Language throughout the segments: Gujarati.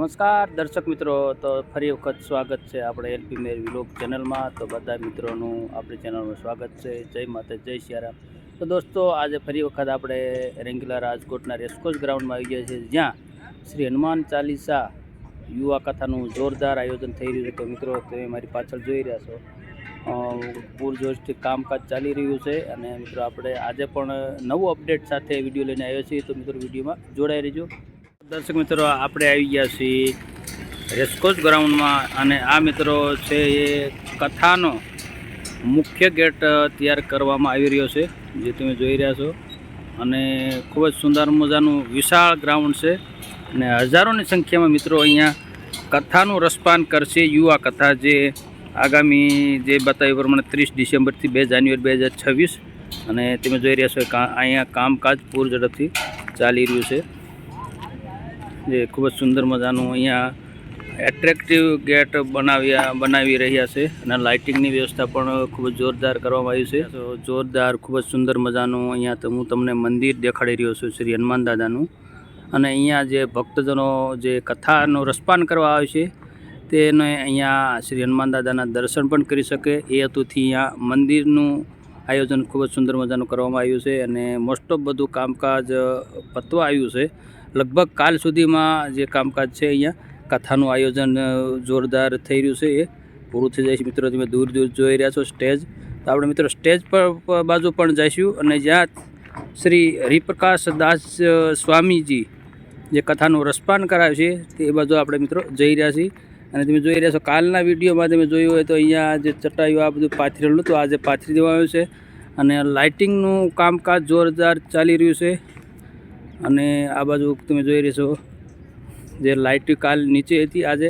નમસ્કાર દર્શક મિત્રો, તો ફરી વખત સ્વાગત છે આપણે એલપી મેર વ્લોગ ચેનલમાં। તો બધા મિત્રોનું આપણી ચેનલમાં સ્વાગત છે। જય માતા, જય સિયારામ। તો દોસ્તો, આજે ફરી વખત આપણે રેંગલા રાજકોટના રેસકોર્સ ગ્રાઉન્ડમાં આવી ગયા છીએ, જ્યાં શ્રી હનુમાન ચાલીસા યુવા કથાનું જોરદાર આયોજન થઈ રહ્યું છે। તો મિત્રો, તમે મારી પાછળ જોઈ રહ્યા છો, પૂરજોશથી કામકાજ ચાલી રહ્યું છે। અને મિત્રો, આપણે આજે પણ નવું અપડેટ સાથે વિડીયો લઈને આવ્યા છીએ, તો મિત્રો વિડીયોમાં જોડાઈ રહેજો। દર્શક મિત્રો, આપણે આવી ગયા છીએ રેસકોર્સ ગ્રાઉન્ડમાં, અને આ મિત્રો છે એ કથાનો મુખ્ય ગેટ તૈયાર કરવામાં આવી રહ્યો છે, જે તમે જોઈ રહ્યા છો। અને ખૂબ જ સુંદર મજાનું વિશાળ ગ્રાઉન્ડ છે, અને હજારોની સંખ્યામાં મિત્રો અહીંયા કથાનું રસપાન કરશે। યુવા કથા જે આગામી જે બતાવ્યા પ્રમાણે 30 ડિસેમ્બરથી 2 જાન્યુઆરી 2026, અને તમે જોઈ રહ્યા છો અહીંયા કામકાજ પૂર ઝડપથી ચાલી રહ્યું છે। જે ખૂબ જ સુંદર મજાનું અહીંયા એટ્રેક્ટિવ ગેટ બનાવી રહ્યા છે, અને લાઇટિંગની વ્યવસ્થા પણ ખૂબ જ જોરદાર કરવામાં આવી છે। તો જોરદાર, ખૂબ જ સુંદર મજાનું અહીંયા તો હું તમને મંદિર દેખાડી રહ્યો છું, શ્રી હનુમાન દાદાનું। અને અહીંયા જે ભક્તજનો જે કથાનું રસપાન કરવા આવે છે, તેને અહીંયા શ્રી હનુમાન દાદાના દર્શન પણ કરી શકે એ હેતુથી અહીંયા મંદિરનું આયોજન ખૂબ જ સુંદર મજાનું કરવામાં આવ્યું છે। અને મોસ્ટ ઓફ બધું કામકાજ પતવા આવ્યું છે। લગભગ કાલ સુધીમાં જે કામકાજ છે, અહીંયા કથાનું આયોજન જોરદાર થઈ રહ્યું છે, એ પૂરું થઈ જાય છે। મિત્રો, તમે દૂર દૂર જોઈ રહ્યા છો સ્ટેજ, તો આપણે મિત્રો સ્ટેજ પર બાજુ પણ જઈશું, અને જ્યાં શ્રી હરિપ્રકાશ દાસ સ્વામીજી જે કથાનું રસપાન કરાવે છે, તે બાજુ આપણે મિત્રો જઈ રહ્યા છીએ। અને તમે જોઈ રહ્યા છો, કાલના વિડીયોમાં તમે જોયું હોય તો અહીંયા જે ચટાઈઓ આ બધું પાથરેલું હતું, આજે પાથરી દેવામાં આવ્યું છે, અને લાઇટિંગનું કામકાજ જોરદાર ચાલી રહ્યું છે। અને આ બાજુ તમે જોઈ રહ્યા છો, જે લાઇટ કાલ નીચે હતી, આજે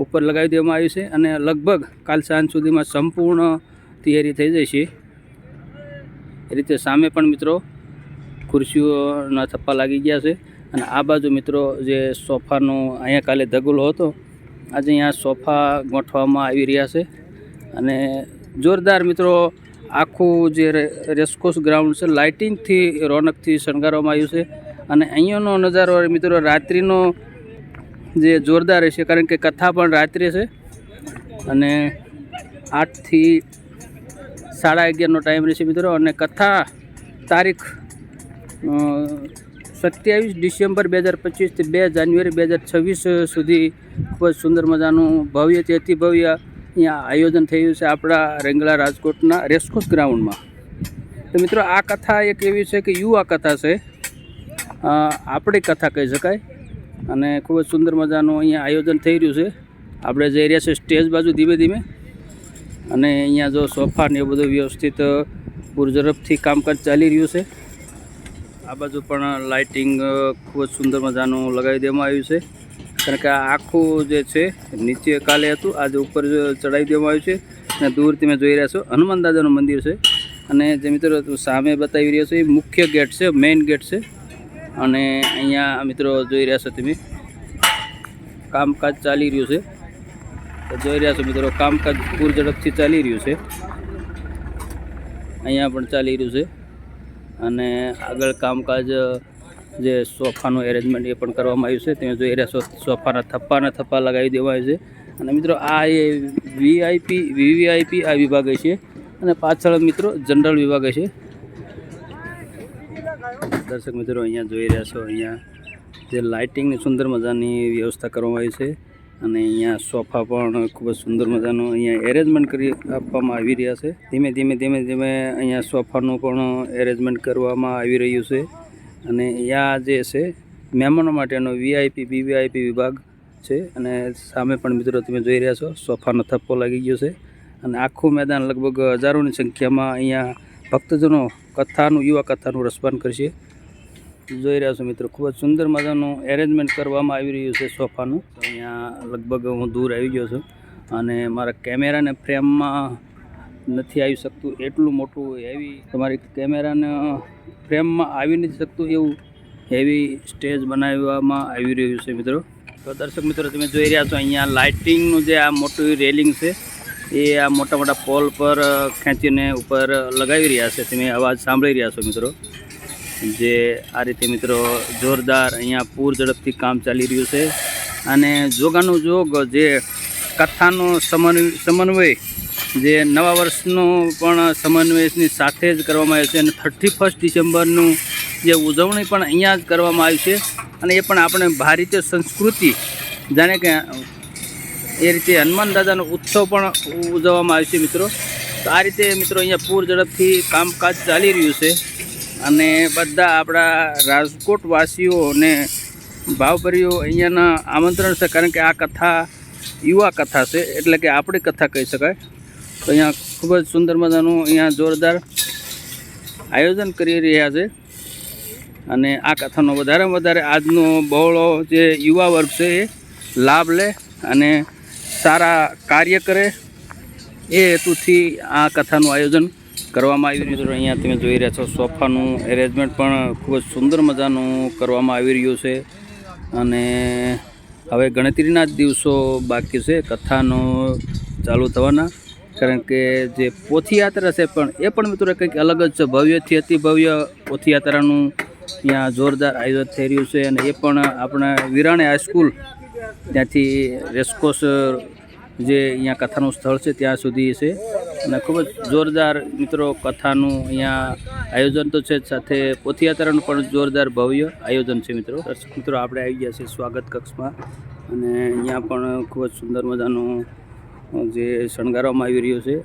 ઉપર લગાવી દેવામાં આવી છે, અને લગભગ કાલ સાંજ સુધીમાં સંપૂર્ણ તૈયારી થઈ જશે। એ રીતે સામે પણ મિત્રો ખુરશીઓના થપ્પા લાગી ગયા છે, અને આ બાજુ મિત્રો જે સોફાનો અહીંયા કાલે ધગુલો હતો, આજે અહીંયા સોફા ગોઠવવામાં આવી રહ્યા છે। અને જોરદાર મિત્રો આખું જે રેસકોર્સ ગ્રાઉન્ડ છે, લાઇટિંગથી રોનકથી શણગારવામાં આવ્યું છે। અને અહીંયાનો નજારો મિત્રો રાત્રિનો જે જોરદાર રહેશે, કારણ કે કથા પણ રાત્રે છે, અને 8 થી 11:30નો ટાઈમ રહેશે મિત્રો। અને કથા તારીખ 27 ડિસેમ્બર 2025 થી 2 જાન્યુઆરી 2026 સુધી ખૂબ જ સુંદર મજાનું ભવ્યથી અતિ ભવ્ય અહીંયા આયોજન થયું છે આપણા રેંગલા રાજકોટના રેસકોર્સ ગ્રાઉન્ડમાં। તો મિત્રો, આ કથા એક એવી છે કે યુવા કથા છે, આપણી કથા કહી શકાય, અને ખૂબ જ સુંદર મજાનું અહીંયા આયોજન થઈ રહ્યું છે। આપણે જઈ રહ્યા છીએ સ્ટેજ બાજુ ધીમે ધીમે, અને અહીંયા જો સોફા ને એ બધું વ્યવસ્થિત પૂરઝડપથી કામકાજ ચાલી રહ્યું છે। આ બાજુ પણ લાઇટિંગ ખૂબ જ સુંદર મજાનું લગાવી દેવામાં આવ્યું છે, કારણ કે આ આખું જે છે નીચે કાલે હતું, આજે ઉપર ચડાવી દેવામાં આવ્યું છે। અને દૂર તમે જોઈ રહ્યા છો હનુમાન દાદાનું મંદિર છે, અને જે મિત્રો સામે બતાવી રહ્યા છો એ મુખ્ય ગેટ છે, મેઇન ગેટ છે। અને અહીંયા મિત્રો જોઈ રહ્યા છો તમે કામકાજ ચાલી રહ્યું છે, તો જોઈ રહ્યા છો મિત્રો કામકાજ પૂર ઝડપથી ચાલી રહ્યું છે, અહીંયા પણ ચાલી રહ્યું છે। અને આગળ કામકાજ જે સોફાનું એરેન્જમેન્ટ એ પણ કરવામાં આવ્યું છે, તમે જોઈ રહ્યા છો સોફાના થપ્પા લગાવી દેવામાં આવ્યું છે। અને મિત્રો આ એ વીવીઆઈપી આ વિભાગ છે, અને પાછળ મિત્રો જનરલ વિભાગ છે। દર્શક મિત્રો, અહીંયા જોઈ રહ્યા છો, અહીંયા જે લાઇટિંગની સુંદર મજાની વ્યવસ્થા કરવામાં આવી છે, અને અહીંયા સોફા પણ ખૂબ જ સુંદર મજાનું અહીંયા એરેન્જમેન્ટ કરી આપવામાં આવી રહ્યા છે। ધીમે ધીમે અહીંયા સોફાનું પણ એરેન્જમેન્ટ કરવામાં આવી રહ્યું છે। અને અહીંયા જે છે મહેમાનો માટેનો વીઆઈપી વીવીઆઈપી વિભાગ છે, અને સામે પણ મિત્રો તમે જોઈ રહ્યા છો સોફાનો થપ્પો લાગી ગયો છે, અને આખું મેદાન લગભગ હજારોની સંખ્યામાં અહીંયા ભક્તજનો યુવા કથાનું રસપાન કરશે। જોઈ રહ્યા છો મિત્રો, ખૂબ જ સુંદર મજાનું એરેન્જમેન્ટ કરવામાં આવી રહ્યું છે સોફાનું। અહીંયા લગભગ હું દૂર આવી ગયો છું, અને મારા કેમેરાને ફ્રેમમાં નથી આવી શકતું, એટલું મોટું હેવી તમારી કેમેરાને ફ્રેમમાં આવી નથી શકતું એવું હેવી સ્ટેજ બનાવવામાં આવી રહ્યું છે મિત્રો। તો દર્શક મિત્રો, તમે જોઈ રહ્યા છો અહીંયા લાઇટિંગનું જે આ મોટું રેલિંગ છે, એ આ મોટા મોટા પોલ પર ખેંચીને ઉપર લગાવી રહ્યા છે, તમે અવાજ સાંભળી રહ્યા છો મિત્રો। જે આ રીતે મિત્રો જોરદાર અહીંયા પૂર ઝડપથી કામ ચાલી રહ્યું છે, અને જોગાનું જોગ જે કથાનો સમન્વય જે નવા વર્ષનો પણ સમન્વયની સાથે જ કરવામાં આવ્યો છે અને 31 ડિસેમ્બરનું જે ઉજવણી પણ અહીંયા જ કરવામાં આવી છે અને એ પણ આપણે ભારતીય સંસ્કૃતિ જાણે કે એ રીતે હનુમાન દાદાનો ઉત્સવ પણ ઉજવવામાં આવે છે મિત્રો. તો આ રીતે મિત્રો અહીંયા પૂર ઝડપથી કામકાજ ચાલી રહ્યું છે અને બધા આપણા રાજકોટવાસીઓને ભાવભર્યું અહીંયાના આમંત્રણ છે, કારણ કે આ કથા યુવા કથા છે, એટલે કે આપણી કથા કહી શકાય. તો અહીંયા ખૂબ જ સુંદર મજાનું અહીંયા જોરદાર આયોજન કરી રહ્યા છે અને આ કથાનો વધારેમાં વધારે આજનો બહોળો જે યુવા વર્ગ છે એ લાભ લે અને સારા કાર્ય કરે એ હેતુથી આ કથાનું આયોજન કરવામાં આવ્યું. મિત્રો અહીંયા તમે જોઈ રહ્યા છો સોફાનું એરેન્જમેન્ટ પણ ખૂબ જ સુંદર મજાનું કરવામાં આવી રહ્યું છે અને હવે ગણતરીના જ દિવસો બાકી છે કથાનો ચાલુ થવાના, કારણ કે જે પોથીયાત્રા છે પણ એ પણ મિત્રો કંઈક અલગ જ છે. ભવ્યથી અતિ ભવ્ય પોથીયાત્રાનું ત્યાં જોરદાર આયોજન થઈ રહ્યું છે અને એ પણ આપણા વિરાણી હાઈસ્કૂલ ત્યાંથી રેસકોર્સ જે અહીંયા કથાનું સ્થળ છે ત્યાં સુધી છે અને ખૂબ જ જોરદાર મિત્રો કથાનું અહીંયા આયોજન તો છે જ, સાથે પોથીયાત્રાનું પણ જોરદાર ભવ્ય આયોજન છે. મિત્રો દર્શક મિત્રો આપણે આવી ગયા છીએ સ્વાગત કક્ષમાં અને અહીંયા પણ ખૂબ જ સુંદર મજાનું જે શણગારવામાં આવી રહ્યું છે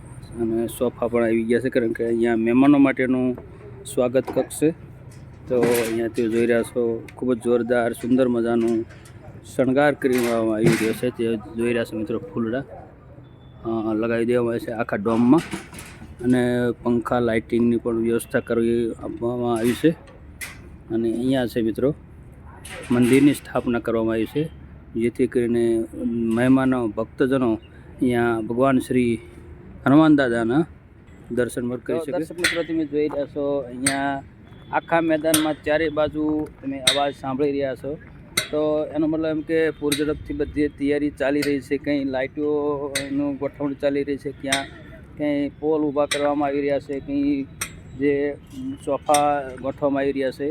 અને સોફા પણ આવી ગયા છે, કારણ કે અહીંયા મહેમાનો માટેનું સ્વાગત કક્ષ છે. તો અહીંયા તે જોઈ રહ્યા છો ખૂબ જ જોરદાર સુંદર મજાનું શણગાર કરવામાં આવી રહ્યો છે. તે જોઈ રહ્યા છો મિત્રો ફૂલડા લગાવી દેવામાં આવે છે આખા ડોમમાં અને પંખા લાઇટિંગની પણ વ્યવસ્થા કરવી આપવામાં આવી છે અને અહીંયા છે મિત્રો મંદિરની સ્થાપના કરવામાં આવી છે, જેથી કરીને મહેમાનો ભક્તજનો અહીંયા ભગવાન શ્રી હનુમાન દાદાના દર્શન કરી શકે. દર્શક મિત્રો તમે જોઈ રહ્યા છો અહીંયા આખા મેદાનમાં ચારે બાજુ તમે અવાજ સાંભળી રહ્યા છો. તો એનો મતલબ એમ કે પૂર ઝડપથી બધી તૈયારી ચાલી રહી છે, કંઈ લાઇટોનું ગોઠવણી ચાલી રહી છે, ક્યાં કંઈ પોલ ઊભા કરવામાં આવી રહ્યા છે, કંઈ જે સોફા ગોઠવવામાં આવી રહ્યા છે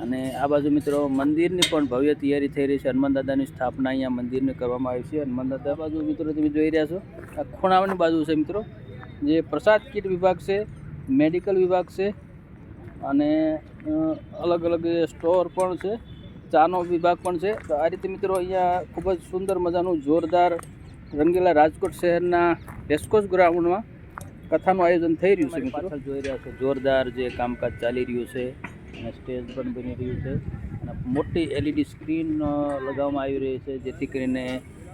અને આ બાજુ મિત્રો મંદિરની પણ ભવ્ય તૈયારી થઈ રહી છે. હનુમાન દાદાની સ્થાપના અહીંયા મંદિરની કરવામાં આવી છે. હનુમાન દાદા બાજુ મિત્રો તમે જોઈ રહ્યા છો આ ખૂણાની બાજુ છે મિત્રો જે પ્રસાદ કીટ વિભાગ છે, મેડિકલ વિભાગ છે અને અલગ અલગ સ્ટોર પણ છે, ચાનો વિભાગ પણ છે. તો આ રીતે મિત્રો અહીંયા ખૂબ જ સુંદર મજાનું જોરદાર રંગીલા રાજકોટ શહેરના રેસકોર્સ ગ્રાઉન્ડમાં કથાનું આયોજન થઈ રહ્યું છે. મિત્રો જોઈ રહ્યા છો જોરદાર જે કામકાજ ચાલી રહ્યું છે અને સ્ટેજ પણ બની રહ્યું છે અને મોટી LED સ્ક્રીન લગાવવામાં આવી રહી છે, જેથી કરીને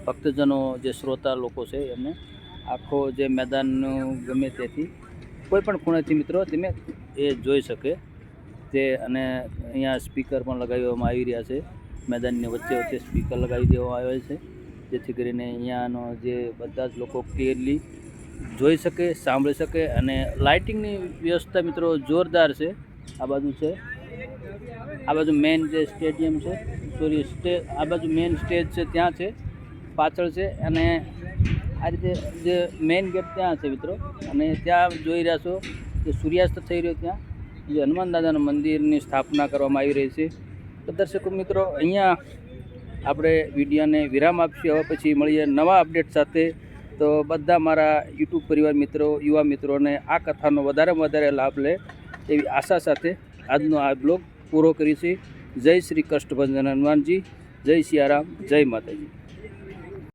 ભક્તજનો જે શ્રોતા લોકો છે એમને આખો જે મેદાનનું ગમે ત્યાંથી કોઈ પણ ખૂણેથી મિત્રો તમે એ જોઈ શકે તે. અને અહીંયા સ્પીકર પણ લગાવવામાં આવી રહ્યા છે, મેદાનની વચ્ચે વચ્ચે સ્પીકર લગાવી દેવામાં આવે છે, જેથી કરીને અહીંયાનો જે બધા જ લોકો ક્લિયરલી જોઈ શકે, સાંભળી શકે. અને લાઇટિંગની વ્યવસ્થા મિત્રો જોરદાર છે. આ બાજુ છે, આ બાજુ મેઇન જે સ્ટેડિયમ છે, આ બાજુ મેઇન સ્ટેજ છે ત્યાં છે, પાછળ છે અને આ રીતે જે મેઇન ગેટ ત્યાં છે મિત્રો. અને ત્યાં જોઈ રહ્યા છો કે સૂર્યાસ્ત થઈ રહ્યો ત્યાં જે હનુમાન દાદાના મંદિરની સ્થાપના કરવામાં આવી રહી છે. તો દર્શકો મિત્રો અહીંયા આપણે વિડીયોને વિરામ આપીએ. હવે પછી મળીએ નવા અપડેટ સાથે. તો બધા મારા યુટ્યુબ પરિવાર મિત્રો, યુવા મિત્રોને આ કથાનો વધારેમાં વધારે લાભ લે એવી આશા સાથે આજનો આ બ્લોગ પૂરો કરીશું. જય શ્રી કષ્ટભંજન હનુમાનજી, જય સિયારામ, જય માતાજી.